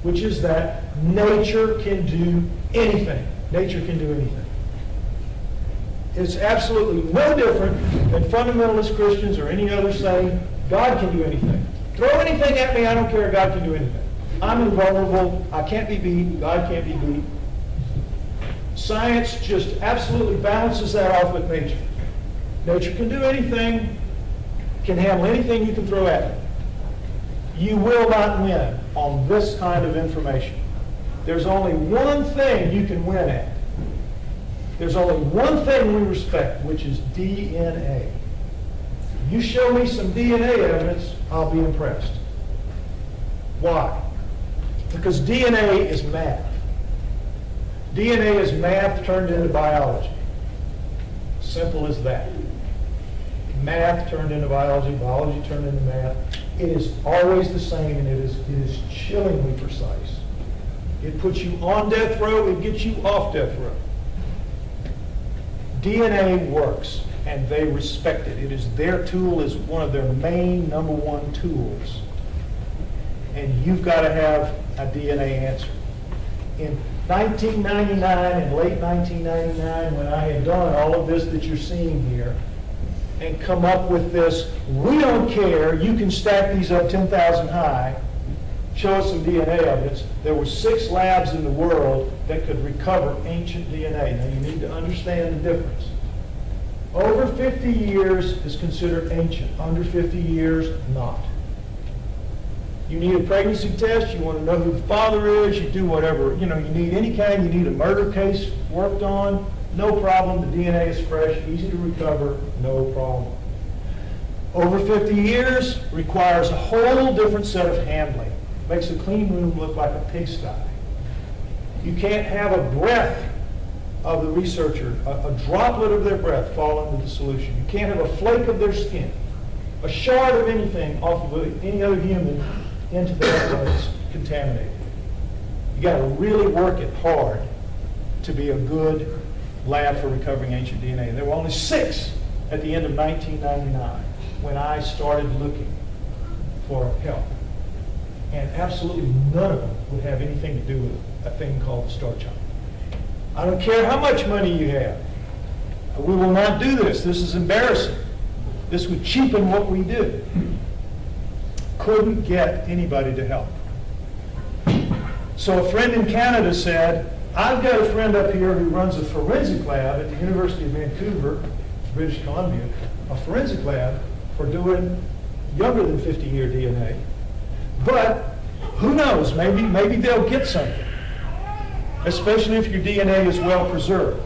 which is that nature can do anything. Nature can do anything. It's absolutely no different than fundamentalist Christians or any other saying, God can do anything. Throw anything at me, I don't care, God can do anything. I'm invulnerable, I can't be beat, God can't be beat. Science just absolutely balances that off with nature. Nature can do anything, can handle anything you can throw at it. You will not win on this kind of information. There's only one thing you can win at. There's only one thing we respect, which is DNA. You show me some DNA evidence, I'll be impressed. Why? Because DNA is math. DNA is math turned into biology. Simple as that. Math turned into biology, biology turned into math. It is always the same, and it is chillingly precise. It puts you on death row, it gets you off death row. DNA works, and they respect it. It is their tool, is one of their main #1 tools. And you've got to have a DNA answer. In 1999, in late 1999, when I had done all of this that you're seeing here, and come up with this, we don't care, you can stack these up 10,000 high, show us some DNA evidence. There were 6 labs in the world that could recover ancient DNA. Now you need to understand the difference. Over 50 years is considered ancient. Under 50 years, not. You need a pregnancy test, you want to know who the father is, you do whatever, you need any kind, you need a murder case worked on, no problem, the DNA is fresh, easy to recover, no problem. Over 50 years requires a whole different set of handling. Makes a clean room look like a pigsty. You can't have a breath of the researcher, a droplet of their breath fall into the solution. You can't have a flake of their skin, a shard of anything off of any other human into that that's contaminated. You got to really work it hard to be a good lab for recovering ancient DNA. There were only 6 at the end of 1999 when I started looking for help. And absolutely none of them would have anything to do with a thing called the Starchild. I don't care how much money you have. We will not do this. This is embarrassing. This would cheapen what we do. Couldn't get anybody to help. So a friend in Canada said, I've got a friend up here who runs a forensic lab at the University of Vancouver, British Columbia, a forensic lab for doing younger than 50-year DNA. But who knows, maybe they'll get something, especially if your DNA is well preserved,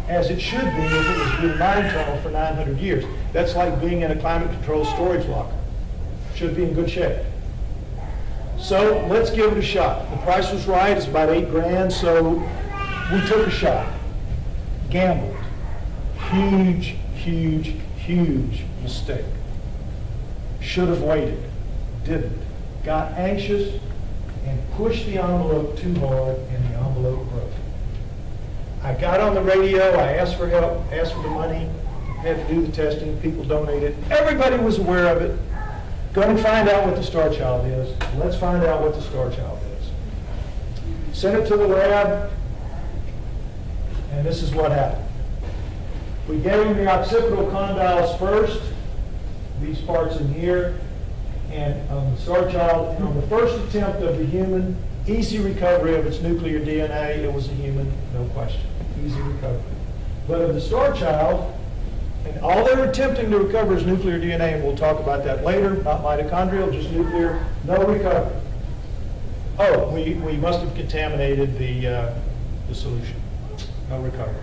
as it should be if it was being mine tunnel for 900 years. That's like being in a climate-controlled storage locker. Should be in good shape. So let's give it a shot. The price was right, it's about $8 grand, so we took a shot. Gambled. Huge, huge, huge mistake. Should have waited. Didn't. Got anxious and pushed the envelope too hard, and the envelope broke. I got on the radio, I asked for help, asked for the money. had to do the testing, people donated. Everybody was aware of it. Going to find out what the Starchild is. Let's find out what the Starchild is. Sent it to the lab, and this is what happened. We gave him the occipital condyles first, these parts in here, and on the Starchild, on the first attempt of the human, easy recovery of its nuclear DNA. It was a human, no question. Easy recovery. But of the Starchild, and all they were attempting to recover is nuclear DNA, and we'll talk about that later, not mitochondrial, just nuclear, no recovery. Oh, we must have contaminated the solution. No recovery.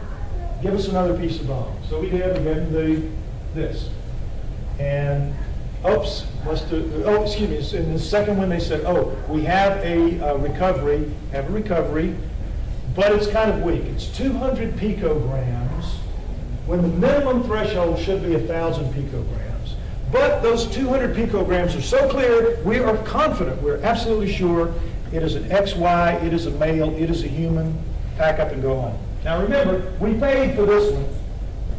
Give us another piece of bone. So we did, we gave him this. And, oops, excuse me, in the second one they said, oh, we have a recovery, but it's kind of weak. It's 200 picograms, when the minimum threshold should be 1,000 picograms. But those 200 picograms are so clear, we are confident, we're absolutely sure it is an XY, it is a male, it is a human, pack up and go home. Now remember, we paid for this one.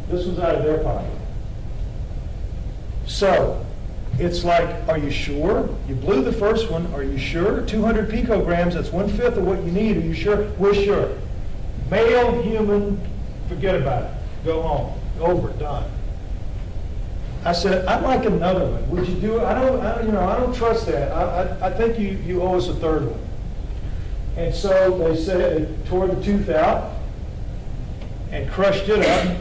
This was out of their pocket. So, it's like, are you sure? You blew the first one, are you sure? 200 picograms, that's 1/5 of what you need, are you sure? We're sure. Male, human, forget about it. Go home. Over, done. I said, I'd like another one. Would you do it? I don't trust that. I think you owe us a third one. And so they said, they tore the tooth out and crushed it up,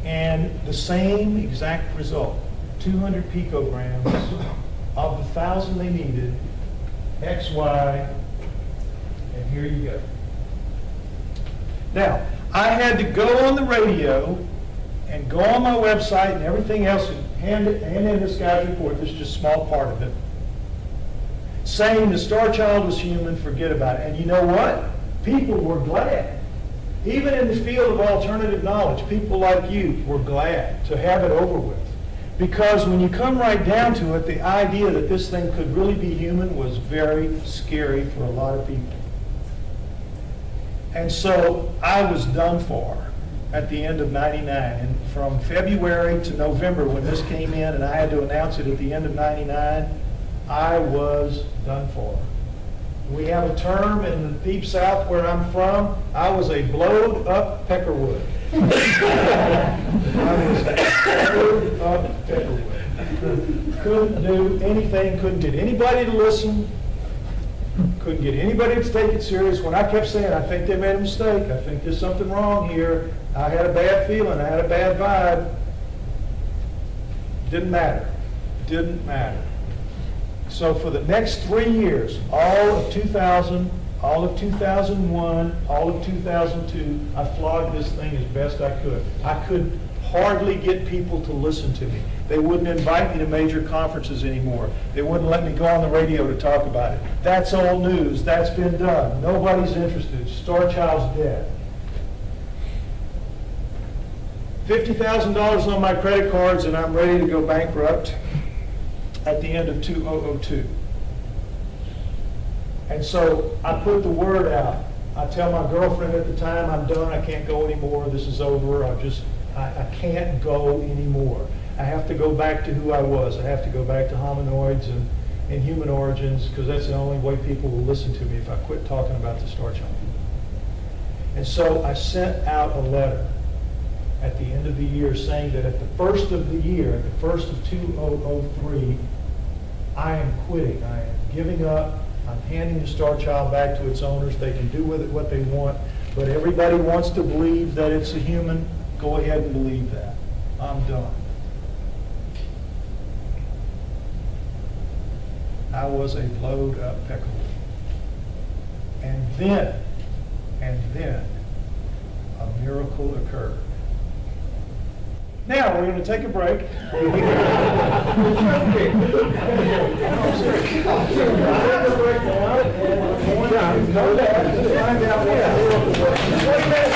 and the same exact result. 200 picograms of the 1,000 they needed, XY, and here you go. Now, I had to go on the radio and go on my website and everything else and hand in this guy's report. This is just a small part of it. Saying the Starchild was human, forget about it. And you know what? People were glad. Even in the field of alternative knowledge, people like you were glad to have it over with. Because when you come right down to it, the idea that this thing could really be human was very scary for a lot of people. And so I was done for at the end of '99. And from February to November, when this came in and I had to announce it at the end of '99, I was done for. We have a term in the deep south where I'm from. I was a blowed up peckerwood. I was a blowed up peckerwood. Couldn't do anything, couldn't get anybody to listen. Couldn't get anybody to take it serious. When I kept saying, I think they made a mistake, I think there's something wrong here, I had a bad feeling, I had a bad vibe. Didn't matter. Didn't matter. So for the next 3 years, all of 2000, all of 2001, all of 2002, I flogged this thing as best I could. I could hardly get people to listen to me. They wouldn't invite me to major conferences anymore. They wouldn't let me go on the radio to talk about it. That's old news. That's been done. Nobody's interested. Starchild's dead. $50,000 on my credit cards and I'm ready to go bankrupt at the end of 2002. And so I put the word out. I tell my girlfriend at the time, I'm done, I can't go anymore, this is over, I can't go anymore. I have to go back to who I was. I have to go back to hominoids and human origins, because that's the only way people will listen to me if I quit talking about the Starchild. And so I sent out a letter at the end of the year saying that at the first of the year, at the first of 2003, I am quitting. I am giving up. I'm handing the Starchild back to its owners. They can do with it what they want. But everybody wants to believe that it's a human. Go ahead and believe that. I'm done. I was a blowed up peckerwood. And then, a miracle occurred. Now, we're going to take a break. Find out what the miracle was.